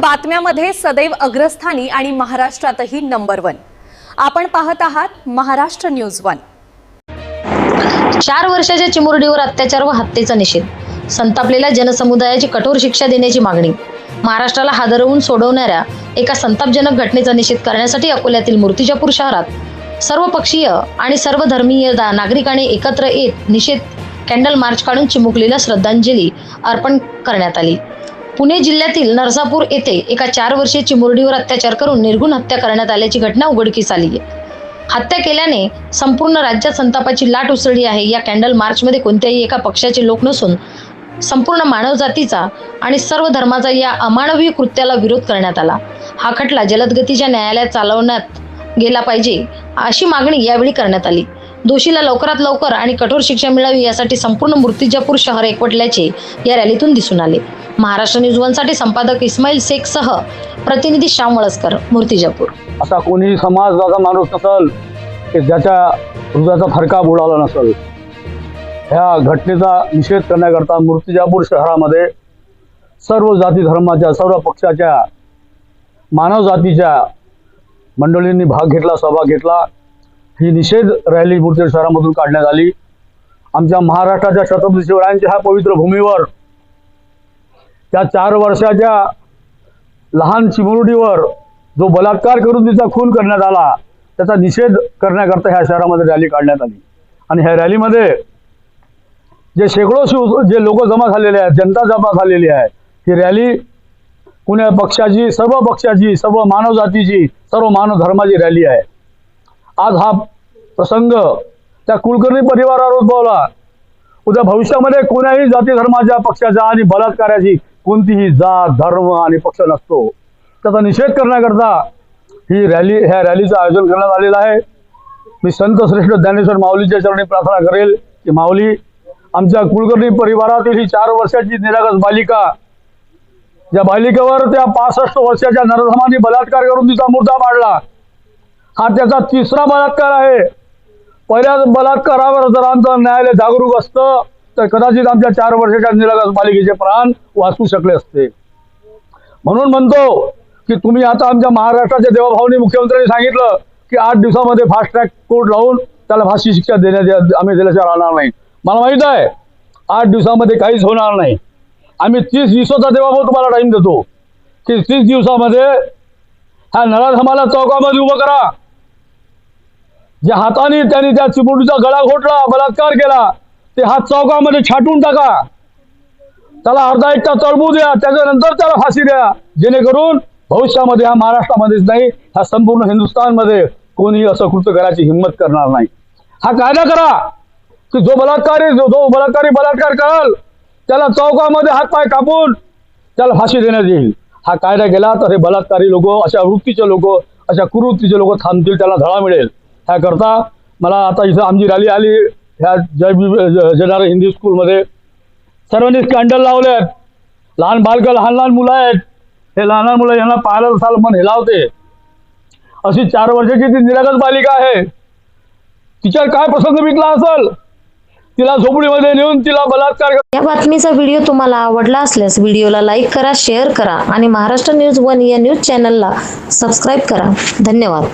बातम्यामध्ये सदैव अग्रस्थानी आणि महाराष्ट्रातही नंबर 1। आपण पाहत आहात महाराष्ट्र न्यूज 1। 4 वर्षाच्या चिमुरडीवर अत्याचार व हत्येचा निषेध, संतापलेल्या जनसमुदायाची कठोर शिक्षा देण्याची मागणी। महाराष्ट्राला हादरवून सोडवणाऱ्या एका संतापजनक घटनेचा निषेध करण्यासाठी अकोल्यातील मूर्तिजापूर शहरात सर्वपक्षीय आणि सर्वधर्मीय नागरिकांनी एकत्र येत निषेध कॅन्डल मार्च काढून चिमुकलीला श्रद्धांजली अर्पण करण्यात आली। पुणे जिल्ह्यातील नरसापूर येथे एका 4 वर्षीय चिमुरडीवर अत्याचार करून निर्घृण हत्या करण्यात आल्याची घटना उघडकीस आली आहे। हत्या केल्याने संपूर्ण राज्यात संतापाची लाट उसळली आहे। या कॅन्डल मार्चमध्ये कोणत्याही एका पक्षाचे लोक नसून संपूर्ण मानवजातीचा आणि सर्व धर्माचा या अमानवीय कृत्याला विरोध करण्यात आला। हा खटला जलदगतीच्या न्यायालयात चालवण्यात गेला पाहिजे अशी मागणी यावेळी करण्यात आली। दोषीला लवकरात लवकर आणि कठोर शिक्षा मिळावी यासाठी संपूर्ण मूर्तिजापूर शहर एकवटल्याचे या रॅलीतून दिसून आले। महाराष्ट्र न्यूज 1 साठी संपादक इस्माईल शेख सह प्रतिनिधी श्याम वळसकर, मूर्तिजापूर। असा कोणी समाजाचा माणूस नसेल की ज्याच्या हृदयाचा फरका बुडाला नसेल। ह्या घटनेचा निषेध करण्याकरता मूर्तिजापूर शहरामध्ये सर्व जाती धर्माच्या, सर्व पक्षाच्या, मानव जातीच्या मंडळींनी भाग घेतला, सहभाग घेतला। ही निषेध रॅली मूर्तिजापूर शहरामधून काढण्यात आली। आमच्या महाराष्ट्राच्या छत्रपती शिवरायांच्या ह्या पवित्र भूमीवर त्या 4 वर्षाच्या लहान चिमुरडीवर जो बलात्कार करून तिचा खून करण्यात आला त्याचा निषेध करण्याकरता ह्या शहरामध्ये रॅली काढण्यात आली। आणि ह्या रॅलीमध्ये जे शेकडो जे लोक जमा झालेले आहेत, जनता जमा झालेली आहे, ही रॅली कुण्या पक्षाची, सर्व पक्षाची, सर्व मानव जातीची, सर्व मानव धर्माची रॅली आहे। आज हा प्रसंग त्या कुलकर्णी परिवारावर उद्भवला। उद्या भविष्यामध्ये कोण्याही जाती धर्माच्या, पक्षाच्या आणि बलात्काराची कोणतीही जात, धर्म आणि पक्ष नसतो। त्याचा निषेध करण्याकरता ही रॅली, ह्या रॅलीचं आयोजन करण्यात आलेलं आहे। मी संत श्रेष्ठ ज्ञानेश्वर माऊलीच्या चरणी प्रार्थना करेल की माऊली, आमच्या कुलकर्णी परिवारातील ही 4 वर्षाची निरागस बालिका, ज्या बालिकेवर त्या 65 वर्षाच्या नरधमाने बलात्कार करून तिचा मुर्दा पाडला, हा त्याचा 3रा बलात्कार आहे। पहिल्या बलात्कारावर जर आमचं न्यायालय जागरूक असतं तर कदाचित आमच्या 4 वर्षाच्या निरागस बालिकेचे प्राण वाचू शकले असते। म्हणून म्हणतो की तुम्ही आता आमच्या महाराष्ट्राच्या देवाभाऊनी मुख्यमंत्र्यांनी सांगितलं की 8 दिवसामध्ये फास्ट ट्रॅक कोर्ट लावून त्याला फाशी शिक्षा देण्यात आम्ही दिल्याशिवाय राहणार नाही। मला माहित आहे 8 दिवसामध्ये काहीच होणार नाही। आम्ही 30 दिवसाचा देवाभाऊ तुम्हाला टाइम देतो की 30 दिवसामध्ये ह्या नराधमाला चौकामध्ये उभं करा। ज्या हाताने त्यांनी त्या चिमुरडीचा गळा घोटला, बलात्कार केला, ते हात चौकामध्ये छाटून टाका, त्याला अर्धा 1 तास तळबू द्या, त्याच्यानंतर त्याला फाशी द्या, जेणेकरून भविष्यामध्ये ह्या महाराष्ट्रामध्येच नाही, ह्या संपूर्ण हिंदुस्थानमध्ये कोणी असं कृत्य करायची हिंमत करणार नाही। हा कायदा करा की जो बलात्कारी बलात्कार करेल त्याला चौकामध्ये हातपाय कापून त्याला फाशी देण्यात येईल। हा कायदा केला तर हे बलात्कारी लोक, अशा वृत्तीचे लोक, अशा कुवृत्तीचे लोक थांबतील, त्याला धडा मिळेल। ह्याकरता मला आता इथं आमची रॅली आली, ह्या जयनारायण हिंदी स्कूलमध्ये सर्वांनी कॅन्डल लावलेत। लहान बालकं, लहान लहान मुलं आहेत, हे लहान लहान मुलं यांना पाहायला साल मन हेलावते। अशी 4 वर्षाची ती निरागस बालिका आहे, तिच्यावर काय प्रसंग बितला असेल, तिला झोपडीमध्ये नेऊन तिला बलात्कार। या बातमीचा व्हिडिओ तुम्हाला आवडला असल्यास व्हिडिओला लाईक करा, शेअर करा आणि महाराष्ट्र न्यूज 1 या न्यूज चॅनलला सबस्क्राईब करा। धन्यवाद।